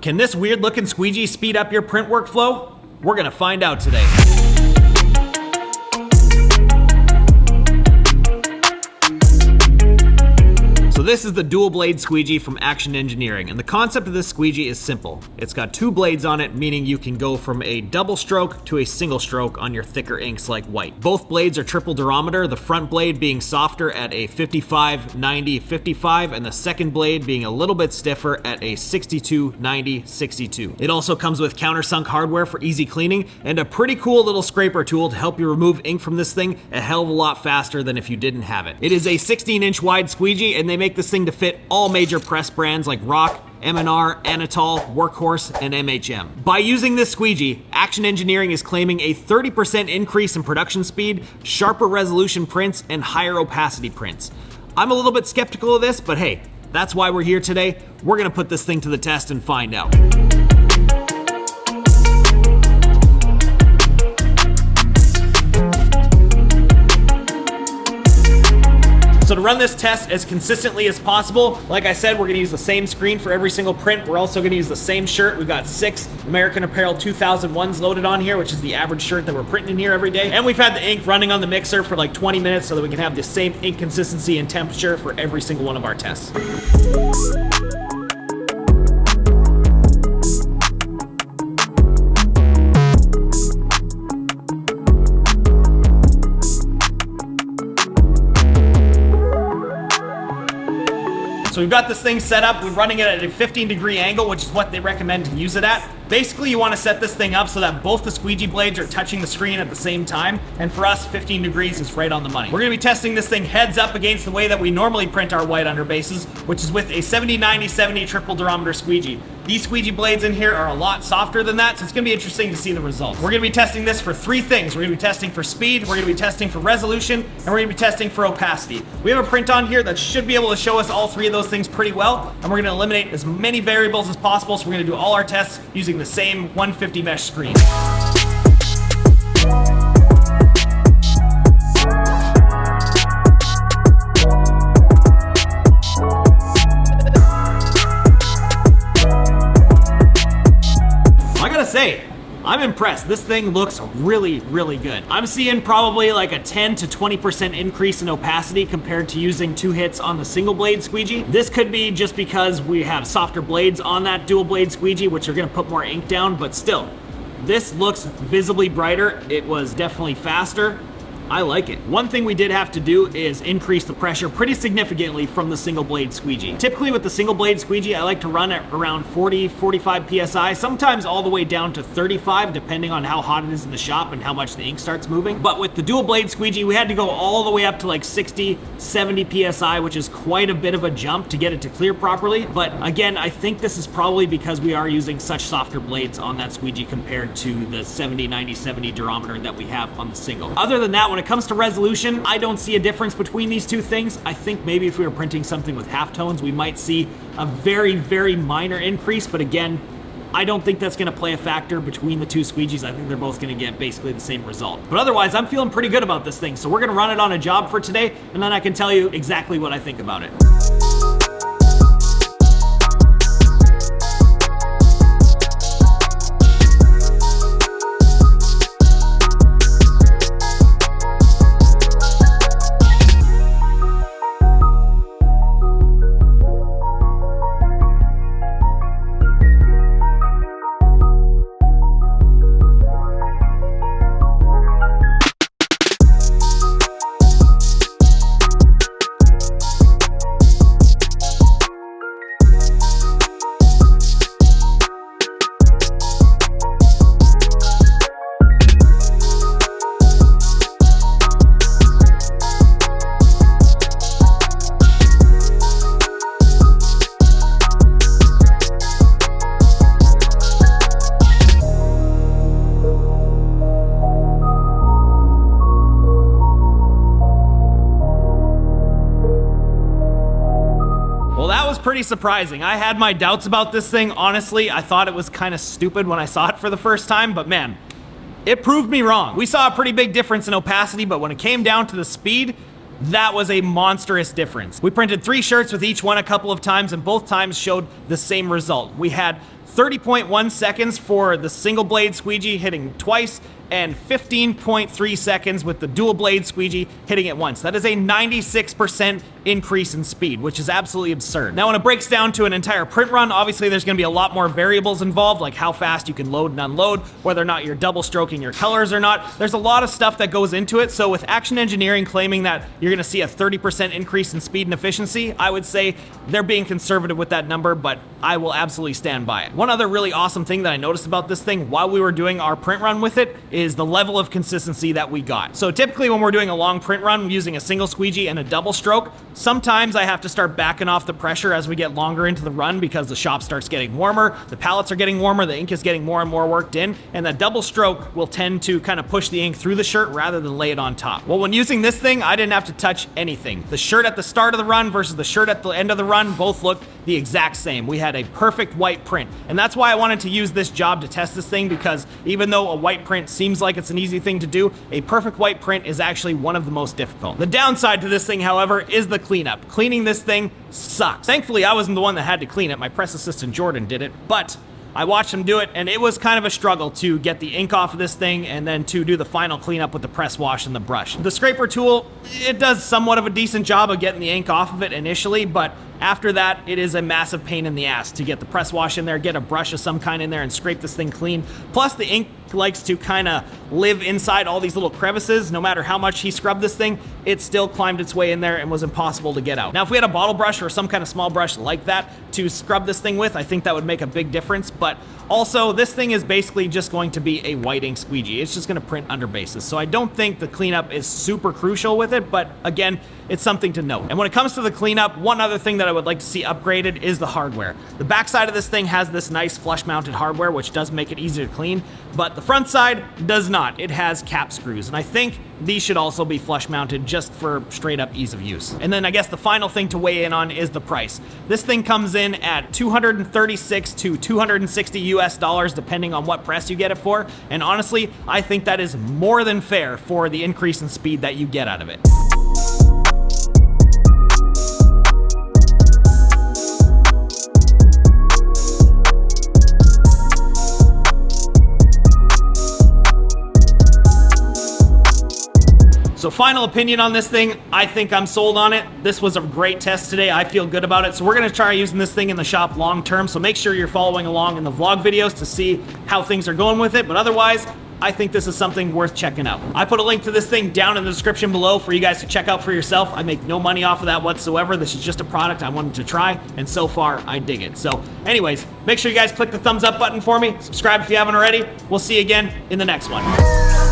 Can this weird looking squeegee speed up your print workflow? We're gonna find out today. So this is the dual blade squeegee from Action Engineering, and the concept of this squeegee is simple. It's got two blades on it, meaning you can go from a double stroke to a single stroke on your thicker inks like white. Both blades are triple durometer, the front blade being softer at a 55, 90, 55, and the second blade being a little bit stiffer at a 62, 90, 62. It also comes with countersunk hardware for easy cleaning, and a pretty cool little scraper tool to help you remove ink from this thing a hell of a lot faster than if you didn't have it. It is a 16-inch wide squeegee, and they make this thing to fit all major press brands like Rock, M&R, Anatol, Workhorse, and MHM. By using this squeegee, Action Engineering is claiming a 30% increase in production speed, sharper resolution prints, and higher opacity prints. I'm a little bit skeptical of this, but hey, that's why we're here today. We're gonna put this thing to the test and find out. So to run this test as consistently as possible, like I said, we're gonna use the same screen for every single print. We're also gonna use the same shirt. We've got 6 American Apparel 2001s loaded on here, which is the average shirt that we're printing in here every day. And we've had the ink running on the mixer for like 20 minutes so that we can have the same ink consistency and temperature for every single one of our tests. So we've got this thing set up, we're running it at a 15-degree angle, which is what they recommend to use it at. Basically, you want to set this thing up so that both the squeegee blades are touching the screen at the same time, and for us, 15 degrees is right on the money. We're going to be testing this thing heads up against the way that we normally print our white underbases, which is with a 70, 90, 70 triple durometer squeegee. These squeegee blades in here are a lot softer than that, so it's going to be interesting to see the results. We're going to be testing this for 3 things. We're going to be testing for speed, we're going to be testing for resolution, and we're going to be testing for opacity. We have a print on here that should be able to show us all 3 of those things pretty well, and we're going to eliminate as many variables as possible, so we're going to do all our tests using the same 150 mesh screen. I gotta say, I'm impressed. This thing looks really, really good. I'm seeing probably like a 10 to 20% increase in opacity compared to using 2 hits on the single blade squeegee. This could be just because we have softer blades on that dual blade squeegee, which are gonna put more ink down, but still, this looks visibly brighter. It was definitely faster. I like it. One thing we did have to do is increase the pressure pretty significantly from the single blade squeegee. Typically with the single blade squeegee, I like to run at around 40, 45 PSI, sometimes all the way down to 35, depending on how hot it is in the shop and how much the ink starts moving. But with the dual blade squeegee, we had to go all the way up to like 60, 70 PSI, which is quite a bit of a jump to get it to clear properly. But again, I think this is probably because we are using such softer blades on that squeegee compared to the 70, 90, 70 durometer that we have on the single. Other than that, when it comes to resolution, I don't see a difference between these 2 things. I think maybe if we were printing something with halftones, we might see a very, very minor increase, but again, I don't think that's gonna play a factor between the 2 squeegees. I think they're both gonna get basically the same result. But otherwise, I'm feeling pretty good about this thing, so we're gonna run it on a job for today, and then I can tell you exactly what I think about it. Pretty surprising. I had my doubts about this thing. Honestly, I thought it was kind of stupid when I saw it for the first time, but man, it proved me wrong. We saw a pretty big difference in opacity, but when it came down to the speed, that was a monstrous difference. We printed 3 shirts with each one a couple of times, and both times showed the same result. We had 30.1 seconds for the single blade squeegee hitting twice, and 15.3 seconds with the dual blade squeegee hitting it once. That is a 96% increase in speed, which is absolutely absurd. Now, when it breaks down to an entire print run, obviously there's gonna be a lot more variables involved, like how fast you can load and unload, whether or not you're double stroking your colors or not. There's a lot of stuff that goes into it. So with Action Engineering claiming that you're gonna see a 30% increase in speed and efficiency, I would say they're being conservative with that number, but I will absolutely stand by it. One other really awesome thing that I noticed about this thing while we were doing our print run with it is the level of consistency that we got. So typically when we're doing a long print run using a single squeegee and a double stroke, sometimes I have to start backing off the pressure as we get longer into the run because the shop starts getting warmer, the palettes are getting warmer, the ink is getting more and more worked in, and that double stroke will tend to kind of push the ink through the shirt rather than lay it on top. Well, when using this thing, I didn't have to touch anything. The shirt at the start of the run versus the shirt at the end of the run both looked the exact same. We had a perfect white print, and that's why I wanted to use this job to test this thing, because even though a white print seems like it's an easy thing to do, a perfect white print is actually one of the most difficult. The downside to this thing, however, is the cleanup. Cleaning this thing sucks. Thankfully, I wasn't the one that had to clean it. My press assistant Jordan did it, but I watched him do it, and it was kind of a struggle to get the ink off of this thing and then to do the final cleanup with the press wash and the brush. The scraper tool, it does somewhat of a decent job of getting the ink off of it initially, but after that, it is a massive pain in the ass to get the press wash in there, get a brush of some kind in there and scrape this thing clean. Plus, the ink likes to kind of live inside all these little crevices. No matter how much he scrubbed this thing, it still climbed its way in there and was impossible to get out. Now, if we had a bottle brush or some kind of small brush like that to scrub this thing with, I think that would make a big difference. But also, this thing is basically just going to be a white ink squeegee. It's just going to print under bases. So I don't think the cleanup is super crucial with it, but again, it's something to note. And when it comes to the cleanup, one other thing that I would like to see upgraded is the hardware. The backside of this thing has this nice flush mounted hardware, which does make it easier to clean, but the front side does not. It has cap screws, and I think these should also be flush mounted just for straight up ease of use. And then I guess the final thing to weigh in on is the price. This thing comes in at $236 to $260 US, depending on what press you get it for. And honestly, I think that is more than fair for the increase in speed that you get out of it. So final opinion on this thing, I think I'm sold on it. This was a great test today. I feel good about it. So we're gonna try using this thing in the shop long term. So make sure you're following along in the vlog videos to see how things are going with it. But otherwise, I think this is something worth checking out. I put a link to this thing down in the description below for you guys to check out for yourself. I make no money off of that whatsoever. This is just a product I wanted to try, and so far I dig it. So anyways, make sure you guys click the thumbs up button for me. Subscribe if you haven't already. We'll see you again in the next one.